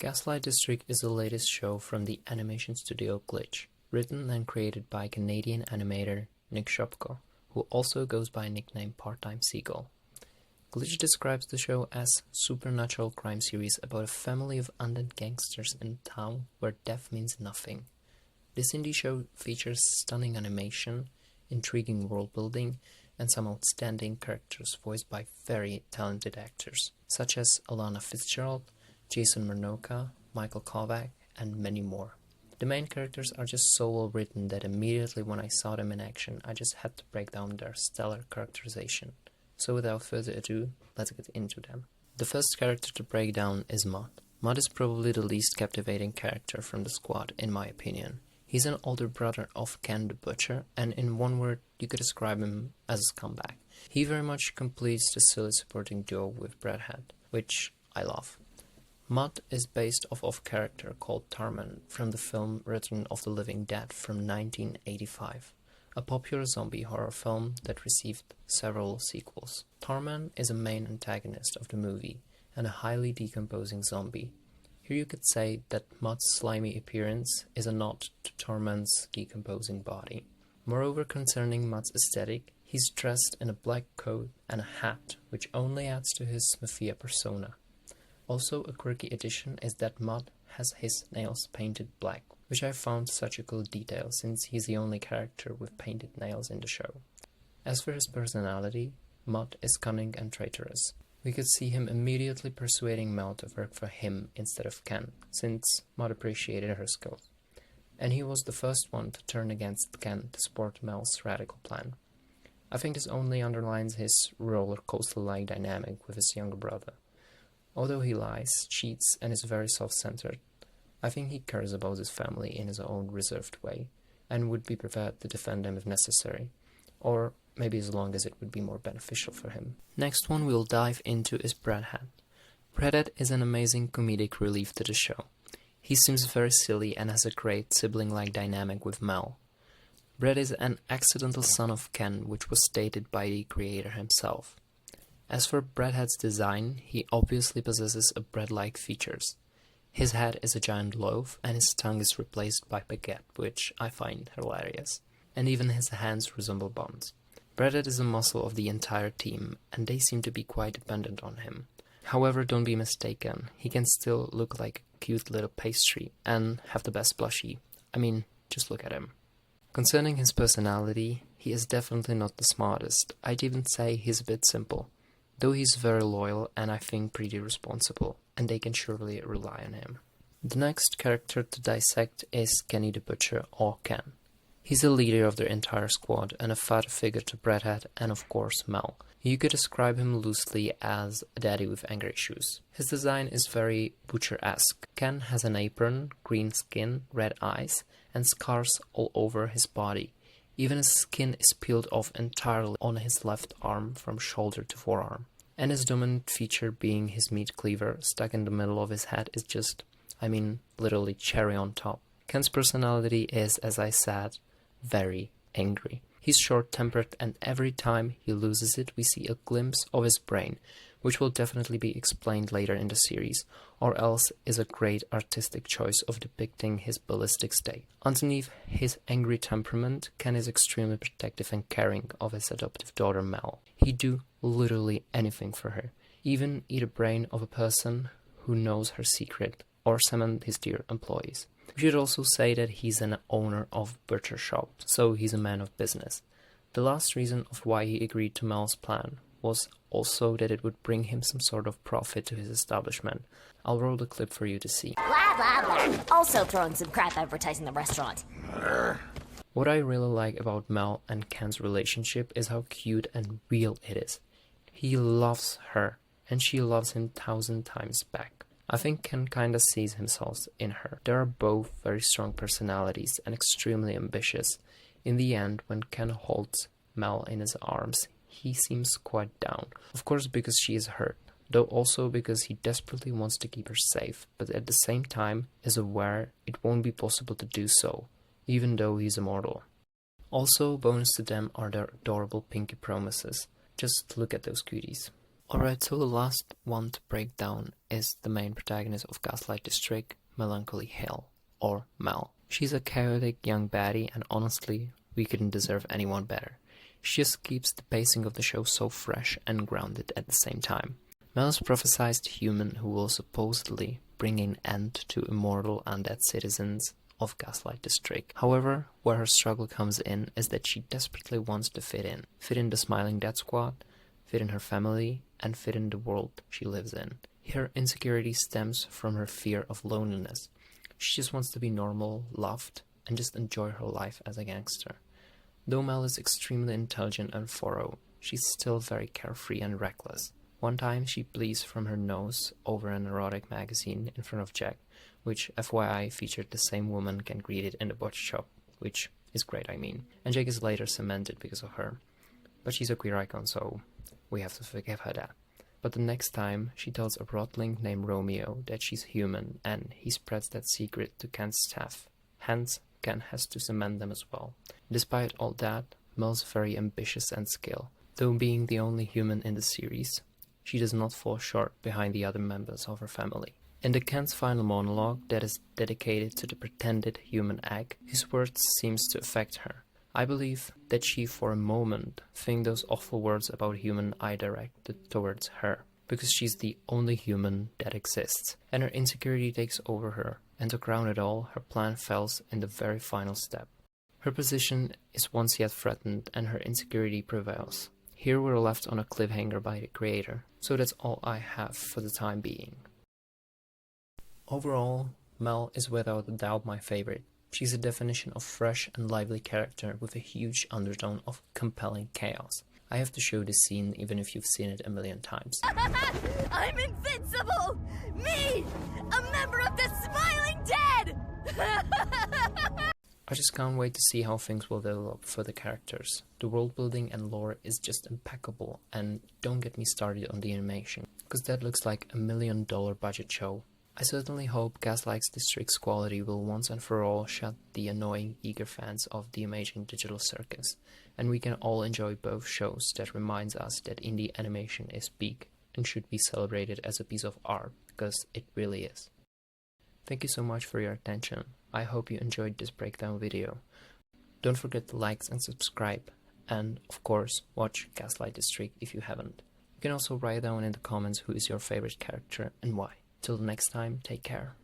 Gaslight District is the latest show from the animation studio Glitch, written and created by Canadian animator Nick Shopko, who also goes by nickname Part-Time Seagull. Glitch describes the show as supernatural crime series about a family of undead gangsters in a town where death means nothing. This indie show features stunning animation, intriguing world building, and some outstanding characters voiced by very talented actors, such as Alana Fitzgerald, Jason Murnoka, Michael Kovac, and many more. The main characters are just so well written that immediately when I saw them in action, I just had to break down their stellar characterization. So without further ado, let's get into them. The first character to break down is Mutt. Mutt is probably the least captivating character from the squad, in my opinion. He's an older brother of Ken the Butcher, and in one word, you could describe him as a scumbag. He very much completes the silly supporting duo with Breadhead, which I love. Mutt is based off of a character called Tarman from the film Return of the Living Dead from 1985, a popular zombie horror film that received several sequels. Tarman is a main antagonist of the movie and a highly decomposing zombie. Here you could say that Mutt's slimy appearance is a nod to Tarman's decomposing body. Moreover, concerning Mutt's aesthetic, he's dressed in a black coat and a hat, which only adds to his mafia persona. Also, a quirky addition is that Mutt has his nails painted black, which I found such a cool detail since he's the only character with painted nails in the show. As for his personality, Mutt is cunning and traitorous. We could see him immediately persuading Mel to work for him instead of Ken, since Mutt appreciated her skills. And he was the first one to turn against Ken to support Mel's radical plan. I think this only underlines his roller coaster-like dynamic with his younger brother. Although he lies, cheats, and is very self-centered, I think he cares about his family in his own reserved way, and would be prepared to defend them if necessary, or maybe as long as it would be more beneficial for him. Next one we'll dive into is Breadhead. Breadhead is an amazing comedic relief to the show. He seems very silly and has a great sibling-like dynamic with Mel. Brett is an accidental son of Ken, which was stated by the creator himself. As for Breadhead's design, he obviously possesses a bread-like features. His head is a giant loaf, and his tongue is replaced by baguette, which I find hilarious. And even his hands resemble buns. Breadhead is a muscle of the entire team, and they seem to be quite dependent on him. However, don't be mistaken, he can still look like a cute little pastry, and have the best plushie. I mean, just look at him. Concerning his personality, he is definitely not the smartest. I'd even say he's a bit simple. Though he's very loyal and I think pretty responsible, and they can surely rely on him. The next character to dissect is Kenny the Butcher, or Ken. He's the leader of their entire squad and a father figure to Breadhead and of course Mel. You could describe him loosely as a daddy with anger issues. His design is very Butcher-esque. Ken has an apron, green skin, red eyes, and scars all over his body. Even his skin is peeled off entirely on his left arm from shoulder to forearm. And his dominant feature being his meat cleaver stuck in the middle of his head is just, literally cherry on top. Ken's personality is, as I said, very angry. He's short-tempered and every time he loses it we see a glimpse of his brain, which will definitely be explained later in the series, or else is a great artistic choice of depicting his ballistic state. Underneath his angry temperament, Ken is extremely protective and caring of his adoptive daughter Mel. He'd do literally anything for her, even eat a brain of a person who knows her secret, or summon his dear employees. We should also say that he's an owner of a butcher shop, so he's a man of business. The last reason of why he agreed to Mel's plan was also that it would bring him some sort of profit to his establishment. I'll roll the clip for you to see. Blah, blah, blah. Also throwing some crap advertising the restaurant. What I really like about Mel and Ken's relationship is how cute and real it is. He loves her, and she loves him 1,000 times back. I think Ken kinda sees himself in her. They are both very strong personalities and extremely ambitious. In the end, when Ken holds Mel in his arms, he seems quite down. Of course because she is hurt, though also because he desperately wants to keep her safe, but at the same time is aware it won't be possible to do so, even though he's immortal. Also, bonus to them are their adorable pinky promises. Just look at those cuties. Alright, so the last one to break down is the main protagonist of Gaslight District, Melancholy Hill, or Mel. She's a chaotic young baddie, and honestly, we couldn't deserve anyone better. She just keeps the pacing of the show so fresh and grounded at the same time. Mel is a prophesized human who will supposedly bring an end to immortal undead citizens of Gaslight District. However, where her struggle comes in is that she desperately wants to fit in the Smiling Dead Squad, fit in her family, and fit in the world she lives in. Her insecurity stems from her fear of loneliness. She just wants to be normal, loved, and just enjoy her life as a gangster. Though Mel is extremely intelligent and thorough, she's still very carefree and reckless. One time she bleeds from her nose over an erotic magazine in front of Jack, which FYI featured the same woman can greet it in the butcher shop, which is great, I mean. And Jack is later cemented because of her. But she's a queer icon, so we have to forgive her that. But the next time, she tells a rotling named Romeo that she's human, and he spreads that secret to Ken's staff. Hence, Ken has to cement them as well. Despite all that, Mel's very ambitious and skilled. Though being the only human in the series, she does not fall short behind the other members of her family. In the Ken's final monologue that is dedicated to the pretended human egg, his words seems to affect her. I believe that she for a moment thinks those awful words about human are directed towards her, because she's the only human that exists, and her insecurity takes over her, and to crown it all, her plan fails in the very final step. Her position is once yet threatened, and her insecurity prevails. Here we're left on a cliffhanger by the creator, so that's all I have for the time being. Overall, Mel is without a doubt my favorite. She's a definition of fresh and lively character with a huge undertone of compelling chaos. I have to show this scene even if you've seen it a million times. I'm invincible! Me! A member of the Smiling Dead! I just can't wait to see how things will develop for the characters. The world building and lore is just impeccable, and don't get me started on the animation, because that looks like $1 million budget show. I certainly hope Gaslight District's quality will once and for all shut the annoying, eager fans of the amazing digital circus, and we can all enjoy both shows that reminds us that indie animation is big and should be celebrated as a piece of art, because it really is. Thank you so much for your attention. I hope you enjoyed this breakdown video. Don't forget to like and subscribe, and of course watch Gaslight District if you haven't. You can also write down in the comments who is your favorite character and why. Till next time, take care.